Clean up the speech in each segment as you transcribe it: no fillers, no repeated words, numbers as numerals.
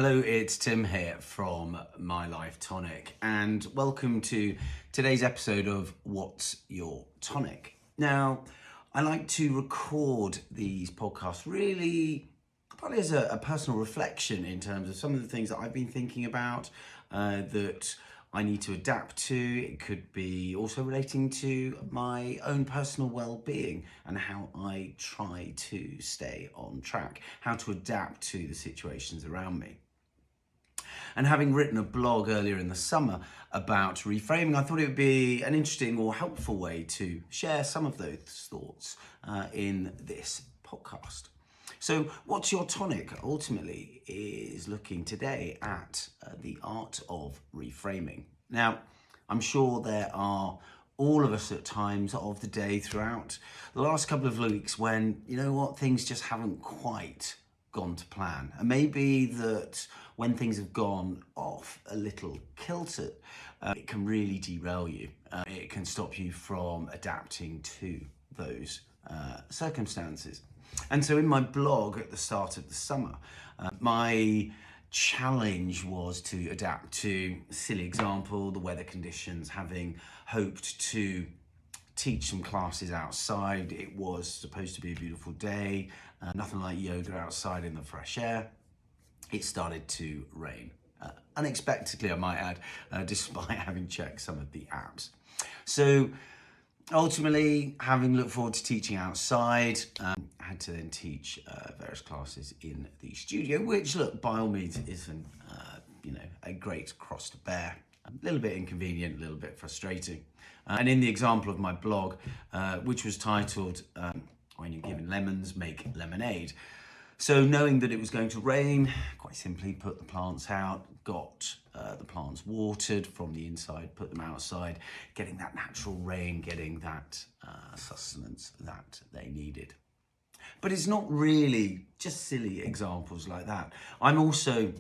Hello, it's Tim here from My Life Tonic, and welcome to today's episode of What's Your Tonic? Now, I like to record these podcasts really probably as a personal reflection in terms of some of the things that I've been thinking about that I need to adapt to. It could be also relating to my own personal well-being and how I try to stay on track, how to adapt to the situations around me. And having written a blog earlier in the summer about reframing, I thought it would be an interesting or helpful way to share some of those thoughts in this podcast. So What's Your Tonic ultimately is looking today at the art of reframing. Now, I'm sure there are all of us at times of the day throughout the last couple of weeks when, you know what, things just haven't quite gone to plan. And maybe that when things have gone off a little kilter, it can really derail you. It can stop you from adapting to those circumstances. And so in my blog at the start of the summer, my challenge was to adapt to a silly example, the weather conditions, having hoped to teach some classes outside. It was supposed to be a beautiful day, nothing like yoga outside in the fresh air. It started to rain. Unexpectedly, I might add, despite having checked some of the apps. So ultimately, having looked forward to teaching outside, I had to then teach various classes in the studio, which, look, by all means, isn't a great cross to bear. A little bit inconvenient, a little bit frustrating. And in the example of my blog, which was titled, When You're Given Lemons, Make Lemonade. So knowing that it was going to rain, quite simply put the plants out, got the plants watered from the inside, put them outside, getting that natural rain, getting that sustenance that they needed. But it's not really just silly examples like that. I'm also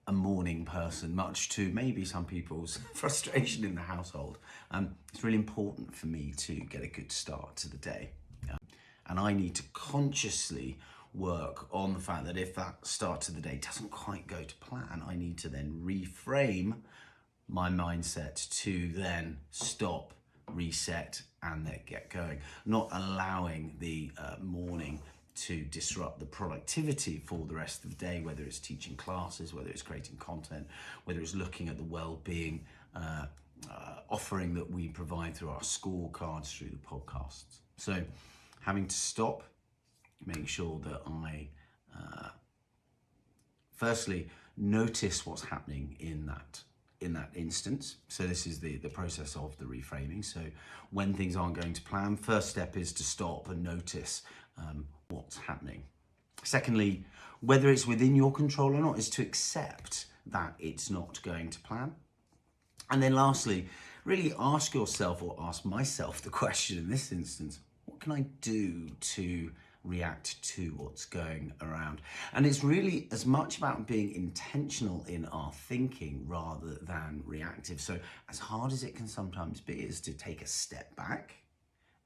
a morning person, much to maybe some people's frustration in the household. It's really important for me to get a good start to the day. And I need to consciously work on the fact that if that start to the day doesn't quite go to plan, I need to then reframe my mindset to then stop, reset, and then get going. Not allowing the morning to disrupt the productivity for the rest of the day, whether it's teaching classes, whether it's creating content, whether it's looking at the well-being offering that we provide through our scorecards, through the podcasts. So having to stop, make sure that I firstly notice what's happening in that instance. So this is the process of the reframing. So when things aren't going to plan, first step is to stop and notice what's happening. Secondly, whether it's within your control or not, is to accept that it's not going to plan. And then lastly, really ask yourself, or ask myself the question in this instance, what can I do to react to what's going around? And it's really as much about being intentional in our thinking rather than reactive. So as hard as it can sometimes be, is to take a step back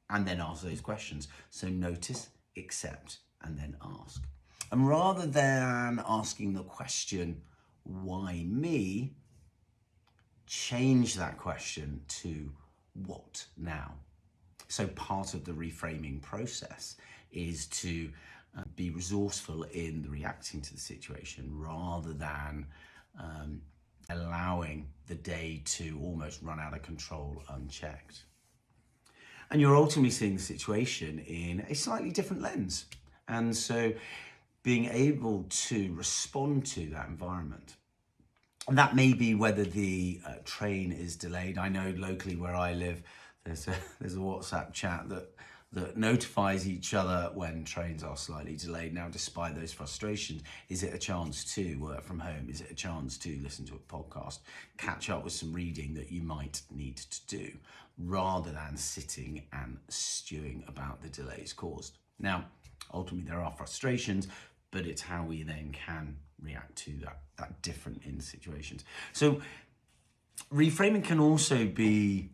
and then ask those questions. So notice, accept, and then ask. And rather than asking the question, why me, change that question to what now? So part of the reframing process is to be resourceful in the reacting to the situation rather than allowing the day to almost run out of control unchecked. And you're ultimately seeing the situation in a slightly different lens. And so being able to respond to that environment. And that may be whether the train is delayed. I know locally where I live, there's a WhatsApp chat that notifies each other when trains are slightly delayed. Now, despite those frustrations, is it a chance to work from home? Is it a chance to listen to a podcast, catch up with some reading that you might need to do, rather than sitting and stewing about the delays caused? Now, ultimately, there are frustrations, but it's how we then can react to that different in situations. So reframing can also be,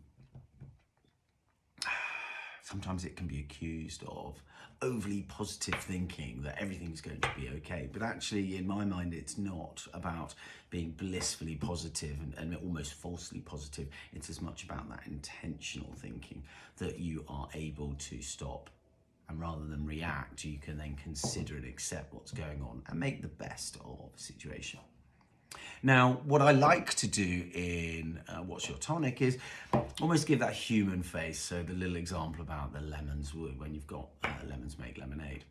sometimes it can be accused of overly positive thinking that everything's going to be okay. But actually, in my mind, it's not about being blissfully positive and almost falsely positive. It's as much about that intentional thinking that you are able to stop. And rather than react, you can then consider and accept what's going on and make the best of the situation. Now, what I like to do in What's Your Tonic is almost give that human face. So the little example about the lemons, when you've got lemons make lemonade.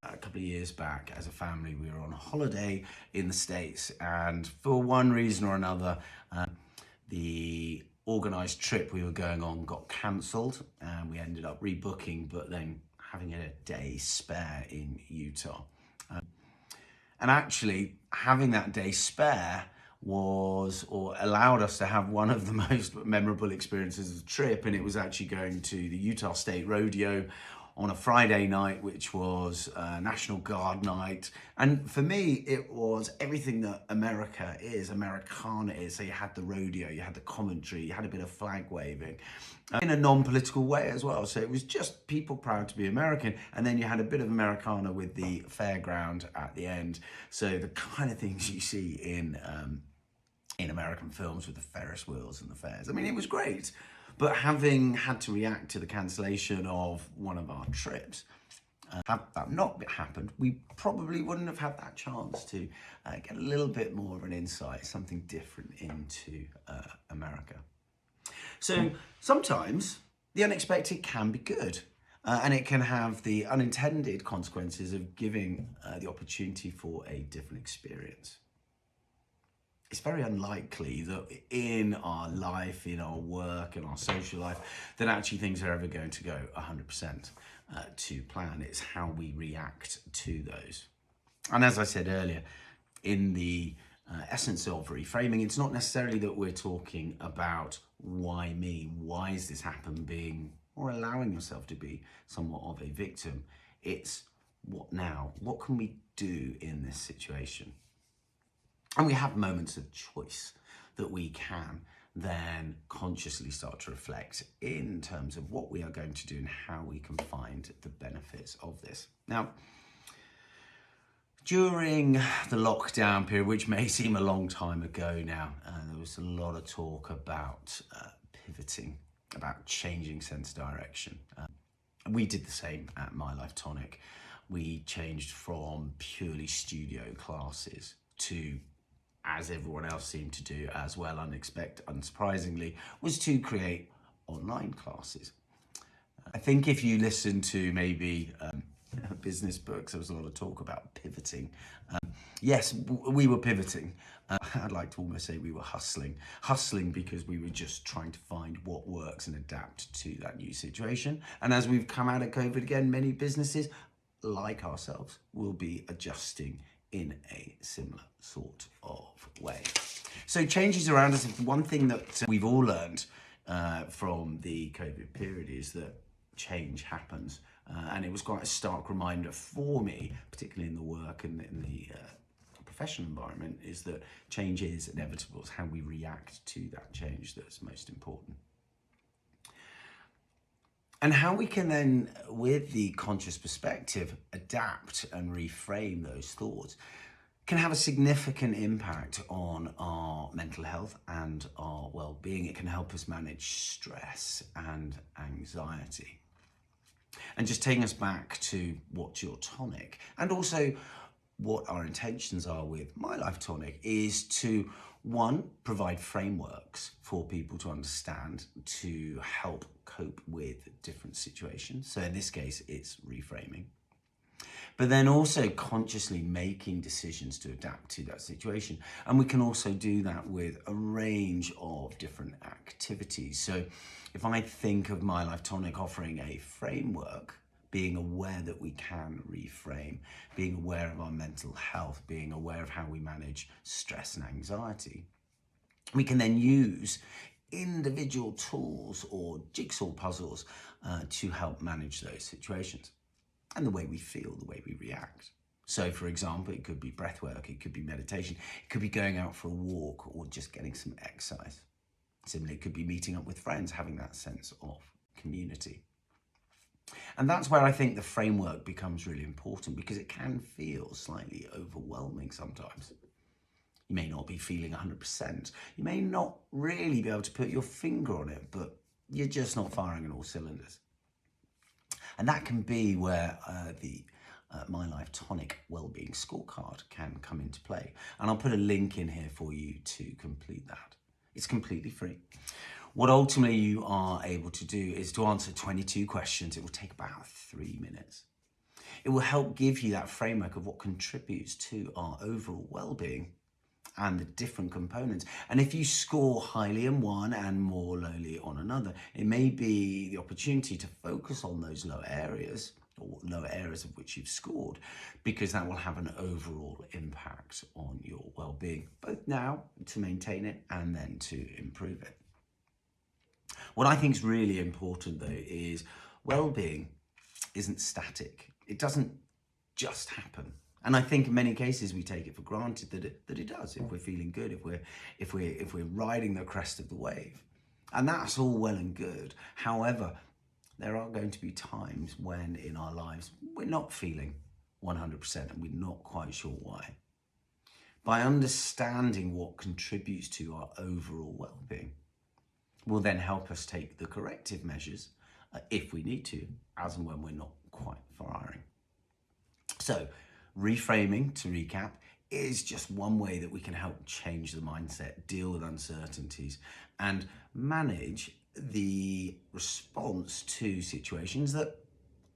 A couple of years back, as a family, we were on a holiday in the States, and for one reason or another, the organised trip we were going on got cancelled, and we ended up rebooking, but then having a day spare in Utah. And actually, having that day spare allowed us to have one of the most memorable experiences of the trip, and it was actually going to the Utah State Rodeo on a Friday night, which was National Guard night. And for me, it was everything that America is, Americana is. So you had the rodeo, you had the commentary, you had a bit of flag waving in a non-political way as well. So it was just people proud to be American. And then you had a bit of Americana with the fairground at the end. So the kind of things you see in American films with the Ferris wheels and the fairs. I mean, it was great. But having had to react to the cancellation of one of our trips, had that not happened, we probably wouldn't have had that chance to get a little bit more of an insight, something different into America. So sometimes the unexpected can be good, and it can have the unintended consequences of giving the opportunity for a different experience. It's very unlikely that in our life, in our work, in our social life, that actually things are ever going to go 100% to plan. It's how we react to those. And as I said earlier, in the essence of reframing, it's not necessarily that we're talking about why me, why is this happening, or allowing yourself to be somewhat of a victim. It's what now? What can we do in this situation? And we have moments of choice that we can then consciously start to reflect in terms of what we are going to do and how we can find the benefits of this. Now, during the lockdown period, which may seem a long time ago now, there was a lot of talk about pivoting, about changing sense of direction. We did the same at My Life Tonic. We changed from purely studio classes to, as everyone else seemed to do as well, unsurprisingly, was to create online classes. I think if you listen to maybe business books, there was a lot of talk about pivoting. Yes, we were pivoting. I'd like to almost say we were hustling because we were just trying to find what works and adapt to that new situation. And as we've come out of COVID again, many businesses, like ourselves, will be adjusting in a similar sort of way. So changes around us. One thing that we've all learned from the COVID period is that change happens. And it was quite a stark reminder for me, particularly in the work and in the professional environment, is that change is inevitable. It's how we react to that change that's most important. And how we can then, with the conscious perspective, adapt and reframe those thoughts can have a significant impact on our mental health and our well-being. It can help us manage stress and anxiety. And just taking us back to What's Your Tonic, and also what our intentions are with My Life Tonic, is to, one, provide frameworks for people to understand to help cope with different situations. So in this case, it's reframing. But then also consciously making decisions to adapt to that situation. And we can also do that with a range of different activities. So if I think of My Life Tonic offering a framework, being aware that we can reframe, being aware of our mental health, being aware of how we manage stress and anxiety, we can then use individual tools or jigsaw puzzles to help manage those situations and the way we feel, the way we react. So for example, it could be breath work, it could be meditation, it could be going out for a walk or just getting some exercise. Similarly, it could be meeting up with friends, having that sense of community. And that's where I think the framework becomes really important, because it can feel slightly overwhelming sometimes. You may not be feeling 100%. You may not really be able to put your finger on it, but you're just not firing on all cylinders. And that can be where the My Life Tonic Wellbeing Scorecard can come into play. And I'll put a link in here for you to complete that. It's completely free. What ultimately you are able to do is to answer 22 questions. It will take about 3 minutes. It will help give you that framework of what contributes to our overall well-being and the different components. And if you score highly in one and more lowly on another, it may be the opportunity to focus on those lower areas, or lower areas of which you've scored, because that will have an overall impact on your well-being, both now to maintain it and then to improve it. What I think is really important though is well-being isn't static. It doesn't just happen. And I think in many cases we take it for granted that it does. If we're feeling good, if we're riding the crest of the wave, and that's all well and good. However, there are going to be times when in our lives we're not feeling 100% and we're not quite sure why. By understanding what contributes to our overall well-being, will then help us take the corrective measures if we need to, as and when we're not quite firing. So, reframing, to recap, is just one way that we can help change the mindset, deal with uncertainties, and manage the response to situations that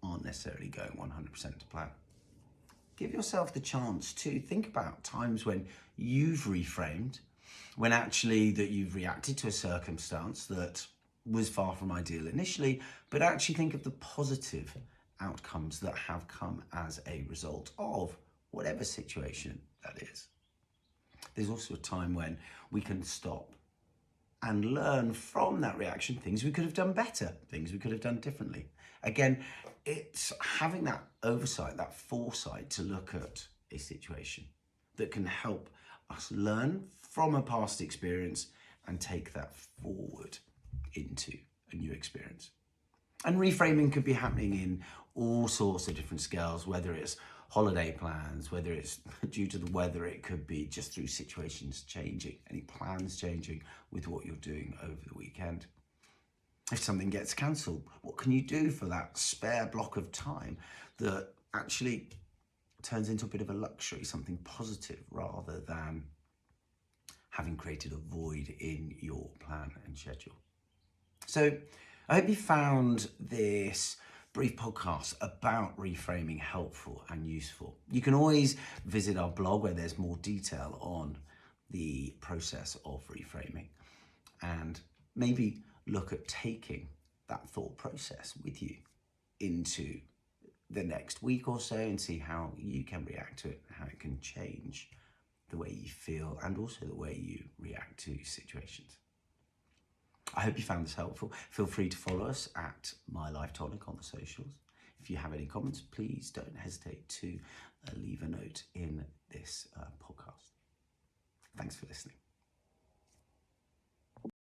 aren't necessarily going 100% to plan. Give yourself the chance to think about times when you've reframed, when actually that you've reacted to a circumstance that was far from ideal initially, but actually think of the positive outcomes that have come as a result of whatever situation that is. There's also a time when we can stop and learn from that reaction things we could have done better, things we could have done differently. Again, it's having that oversight, that foresight to look at a situation that can help us learn from a past experience and take that forward into a new experience. And reframing could be happening in all sorts of different scales, whether it's holiday plans, whether it's due to the weather, it could be just through situations changing, any plans changing with what you're doing over the weekend. If something gets cancelled, what can you do for that spare block of time that actually turns into a bit of a luxury, something positive, rather than having created a void in your plan and schedule? So I hope you found this brief podcast about reframing helpful and useful. You can always visit our blog where there's more detail on the process of reframing, and maybe look at taking that thought process with you into the next week or so and see how you can react to it, how it can change the way you feel and also the way you react to situations. I hope you found this helpful. Feel free to follow us at My Life Tonic on the socials. If you have any comments, please don't hesitate to leave a note in this podcast. Thanks for listening.